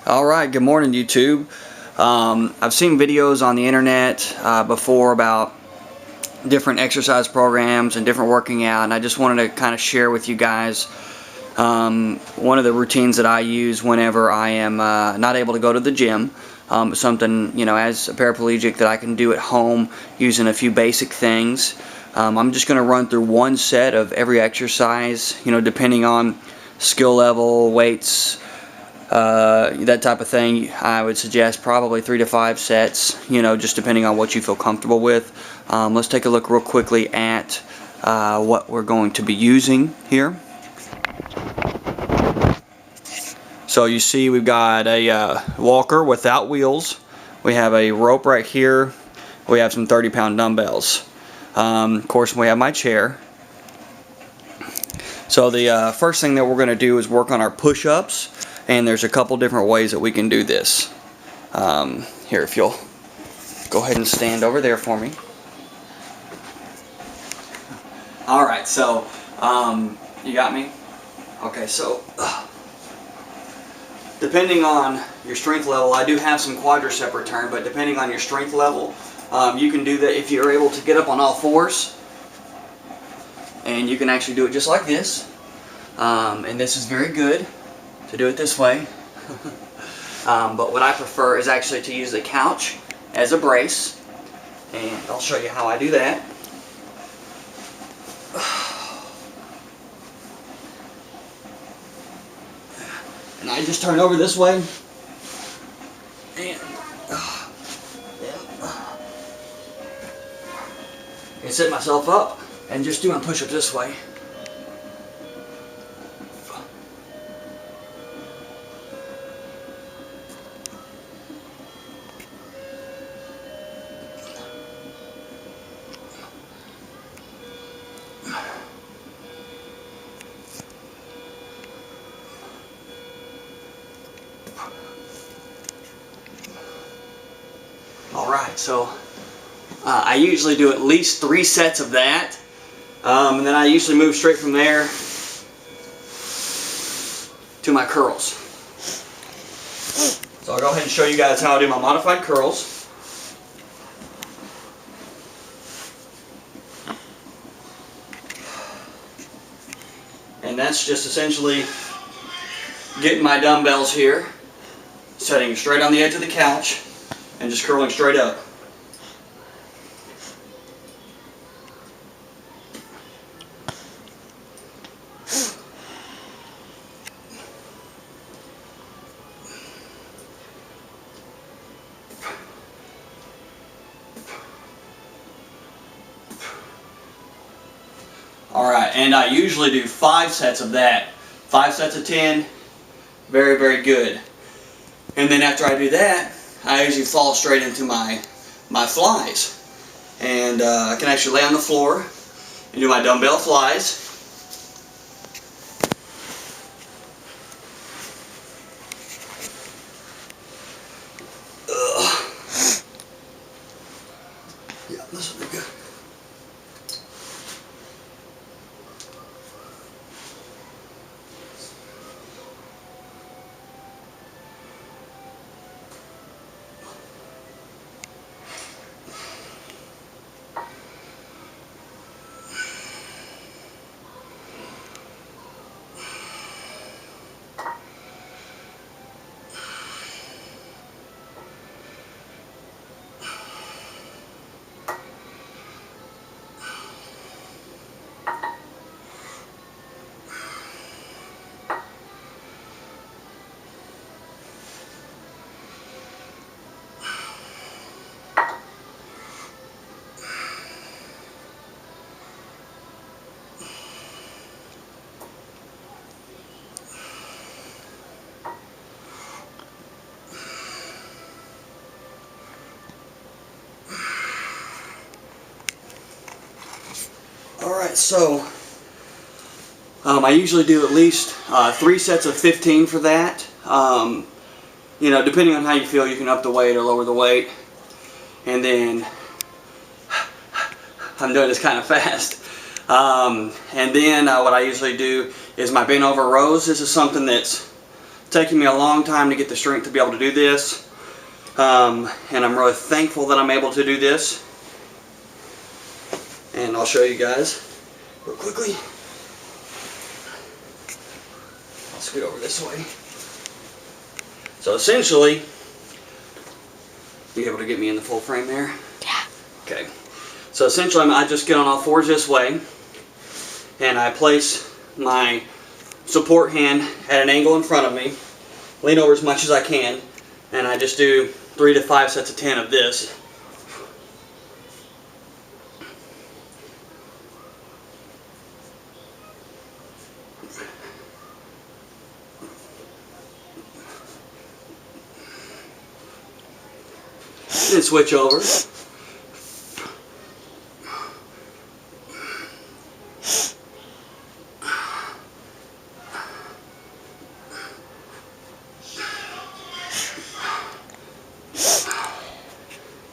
Alright, good morning YouTube. I've seen videos on the internet before about different exercise programs and different working out, and I just wanted to kind of share with you guys one of the routines that I use whenever I am not able to go to the gym. Something, you know, as a paraplegic that I can do at home using a few basic things. I'm just going to run through one set of every exercise, you know, depending on skill level, weights, that type of thing. I would suggest probably 3 to 5 sets, you know, just depending on what you feel comfortable with. Let's take a look real quickly at what we're going to be using here. So you see we've got a walker without wheels. We have a rope right here. We have some 30-pound dumbbells. Of course, we have my chair. So the first thing that we're going to do is work on our push-ups. And there's a couple different ways that we can do this. Here, if you'll go ahead and stand over there for me. Alright, so, you got me? Okay, so, depending on your strength level, I do have some quadricep return, but depending on your strength level, you can do that if you're able to get up on all fours. And you can actually do it just like this. And this is very good to do it this way. But what I prefer is actually to use the couch as a brace, and I'll show you how I do that. And I just turn over this way and set myself up and just do my push-ups this way. Alright, so I usually do at least 3 sets of that, and then I usually move straight from there to my curls. So I'll go ahead and show you guys how I do my modified curls. And that's just essentially getting my dumbbells here, setting straight on the edge of the couch, and just curling straight up. Alright, and I usually do 5 sets of that. 5 sets of 10, very, very good. And then after I do that, I usually fall straight into my flies. And I can actually lay on the floor and do my dumbbell flies. Yeah, this will be good. Alright, so I usually do at least 3 sets of 15 for that. You know, depending on how you feel, you can up the weight or lower the weight. And then, I'm doing this kind of fast. And then what I usually do is my bent over rows. This is something that's taken me a long time to get the strength to be able to do this. And I'm really thankful that I'm able to do this. And I'll show you guys real quickly. I'll scoot over this way. So essentially, you able to get me in the full frame there? Yeah. Okay. So essentially, I just get on all fours this way, and I place my support hand at an angle in front of me, lean over as much as I can, and I just do 3 to 5 sets of 10 of this. Then switch over.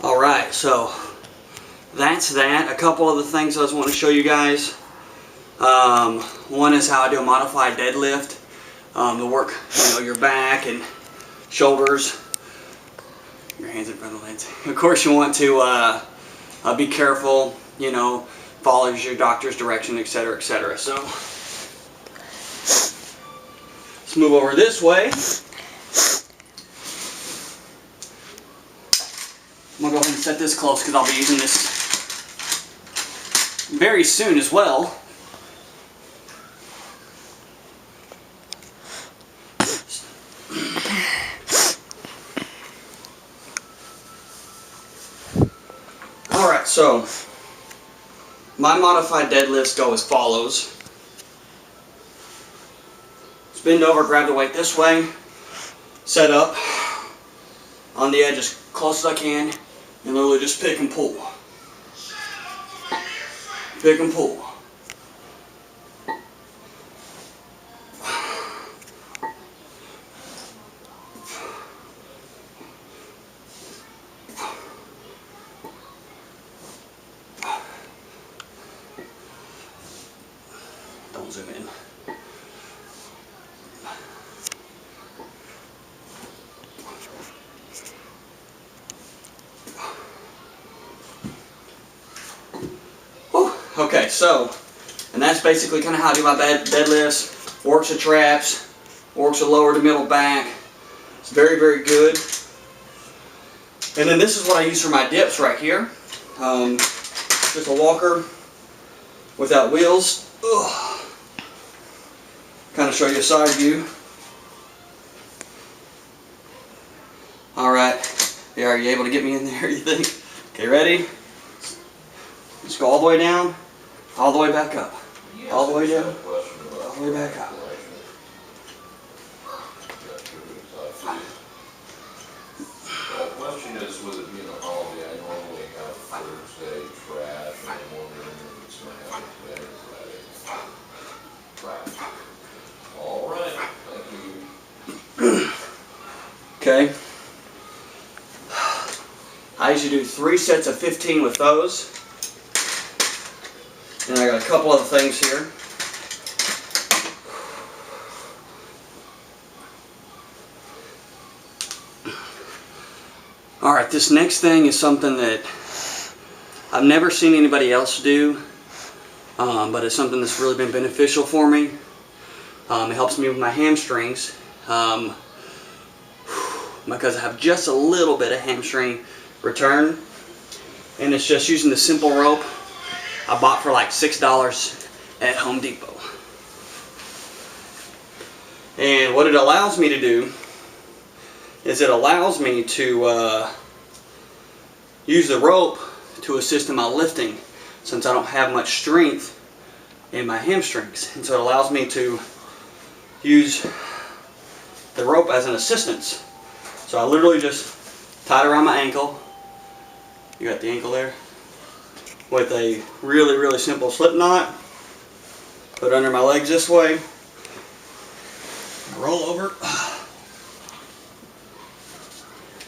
Alright, so that's that. A couple of the things I just want to show you guys. One is how I do a modified deadlift to work, your back and shoulders. Your hands in front of the legs. Of course, you want to be careful, follow your doctor's direction, etc., etc. So let's move over this way. I'm going to go ahead and set this close because I'll be using this very soon as well. Alright, so my modified deadlifts go as follows. Just bend over, grab the weight this way, set up on the edge as close as I can, and literally just pick and pull. Pick and pull. Don't zoom in. Okay, so, and that's basically kind of how I do my deadlifts. Works the traps, works the lower to middle back. It's very, very good. And then this is what I use for my dips right here. Just a walker without wheels. Ugh. Kind of show you a side view. Alright, yeah, are you able to get me in there, you think? Okay, ready? Just go all the way down, all the way back up. All the way down, all the way back up. The question is, with it being a holiday, I normally have Thursday trash, and the morning it's going to have today Friday. Trash. All right, thank you. Okay. I usually do 3 sets of 15 with those. And I got a couple other things here. Alright, this next thing is something that I've never seen anybody else do, but it's something that's really been beneficial for me. It helps me with my hamstrings because I have just a little bit of hamstring return, and it's just using the simple rope I bought for like $6 at Home Depot. And what it allows me to do is it allows me to use the rope to assist in my lifting, since I don't have much strength in my hamstrings. And so it allows me to use the rope as an assistance. So I literally just tie it around my ankle. You got the ankle there? With a really, really simple slip knot. Put it under my legs this way. Roll over.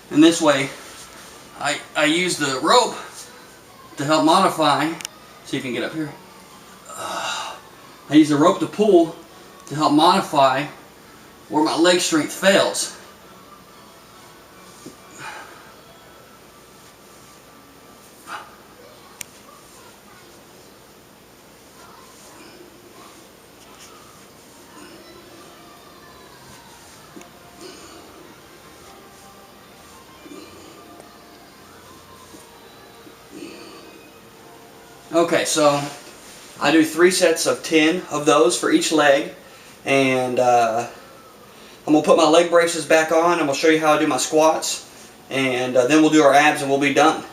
And this way, I use the rope to help modify. See if you can get up here. I use the rope to pull to help modify where my leg strength fails. Okay, so I do 3 sets of 10 of those for each leg, and I'm going to put my leg braces back on and we'll show you how I do my squats, and then we'll do our abs and we'll be done.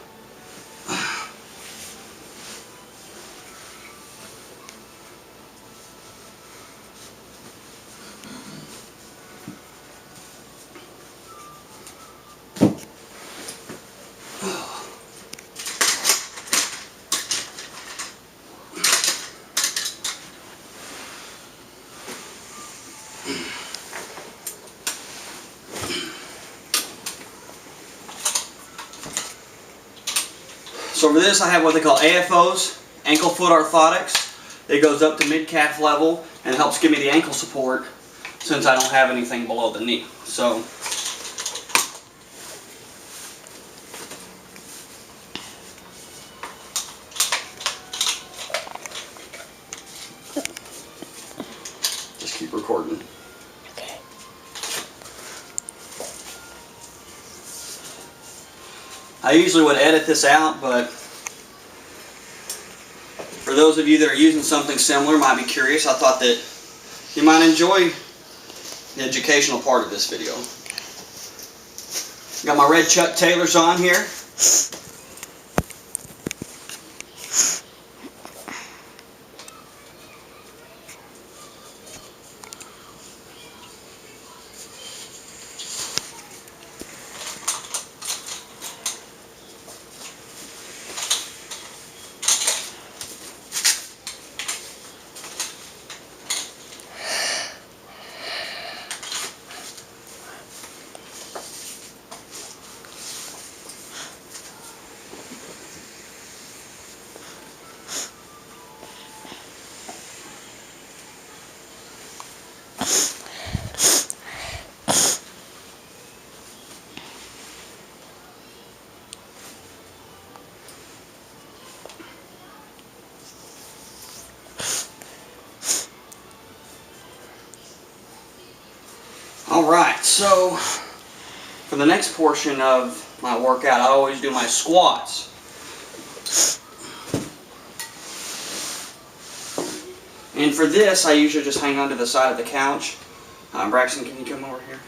So for this I have what they call AFOs, ankle foot orthotics. It goes up to mid-calf level and helps give me the ankle support since I don't have anything below the knee. So just keep recording. Okay. I usually would edit this out, but for those of you that are using something similar, might be curious, I thought that you might enjoy the educational part of this video. Got my red Chuck Taylors on here. Alright, so for the next portion of my workout, I always do my squats. And for this, I usually just hang onto the side of the couch. Braxton, can you come over here?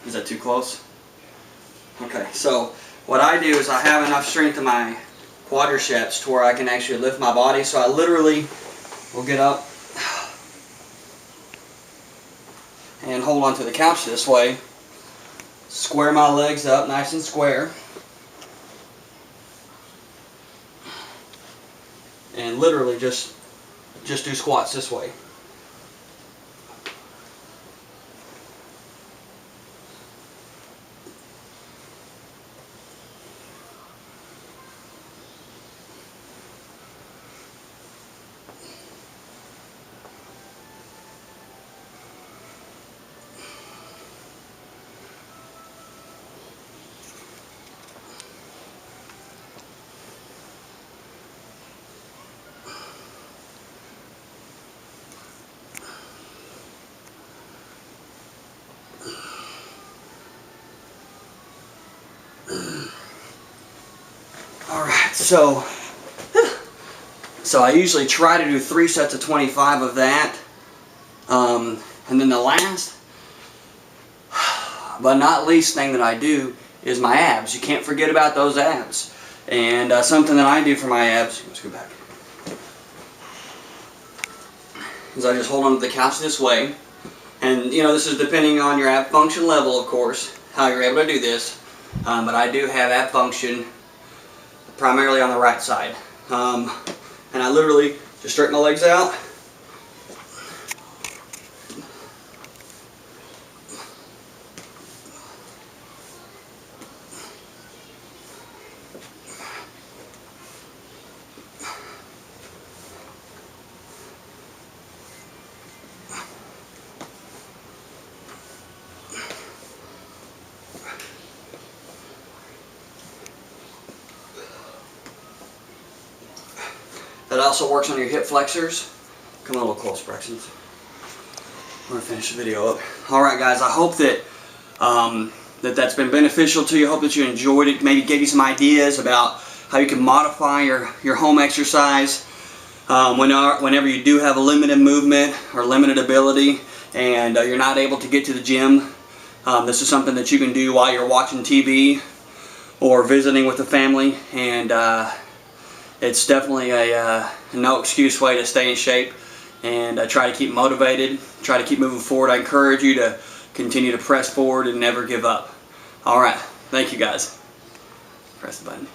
Is that too close? Okay, so what I do is I have enough strength in my quadriceps to where I can actually lift my body. So I literally will get up and hold onto the couch this way. Square my legs up nice and square. And literally just do squats this way. Alright, so I usually try to do 3 sets of 25 of that. And then the last, but not least thing that I do is my abs. You can't forget about those abs. And something that I do for my abs, let's go back, is I just hold onto the couch this way. And you know, this is depending on your ab function level, of course, how you're able to do this. But I do have ab function primarily on the right side. And I literally just straighten my legs out. That also works on your hip flexors. Come a little close, Braxton. We're gonna finish the video up. All right, guys. I hope that that's been beneficial to you. I hope that you enjoyed it. Maybe gave you some ideas about how you can modify your home exercise whenever you do have a limited movement or limited ability, and you're not able to get to the gym. This is something that you can do while you're watching TV or visiting with the family, and it's definitely a no excuse way to stay in shape and try to keep motivated, try to keep moving forward. I encourage you to continue to press forward and never give up. All right, thank you guys. Press the button.